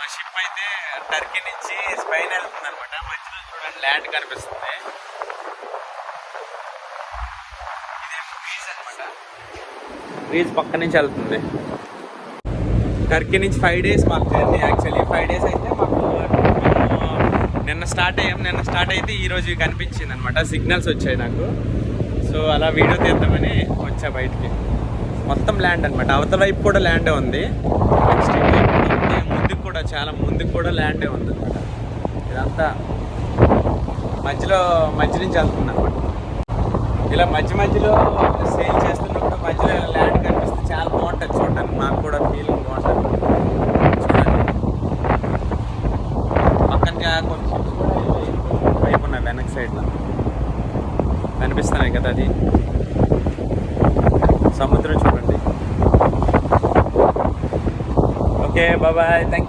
మా షిప్ అయితే టర్కీ నుంచి స్పెయిన్ వెళ్తుంది అనమాట. మధ్యలో చూడండి ల్యాండ్ కనిపిస్తుంది. ఇదేమో గ్రీస్ అనమాట. గ్రీస్ పక్క నుంచి వెళ్తుంది. టర్కీ నుంచి 5 days మాకు జర్నీ. యాక్చువల్లీ 5 days అయితే మాకు నిన్న స్టార్ట్ అయితే ఈరోజు కనిపించింది అనమాట. సిగ్నల్స్ వచ్చాయి నాకు. సో అలా వీడియో తీద్దామని వచ్చా బయటికి. మొత్తం ల్యాండ్ అనమాట. అవతల వైపు కూడా ల్యాండే ఉంది, నెక్స్ట్ వైపు కూడా ఉంది, ముందుకు కూడా చాలా ముందుకు కూడా ల్యాండే ఉంది అనమాట. ఇదంతా మధ్య నుంచి వెళ్తుంది అనమాట. ఇలా మధ్యలో సేల్ చేస్తున్నప్పుడు మధ్యలో ఇలా ల్యాండ్ కనిపిస్తే చాలా బాగుంటుంది చూడటానికి. మాకు కూడా ఫీలింగ్ బాగుంటుంది. చూడండి పక్కన కొన్ని షిప్స్ కూడా వైపు ఉన్నాయి వెనక సైడ్లో కనిపిస్తున్నాయి కదా. అది సముద్రం చూడండి. Okay bye, thank you.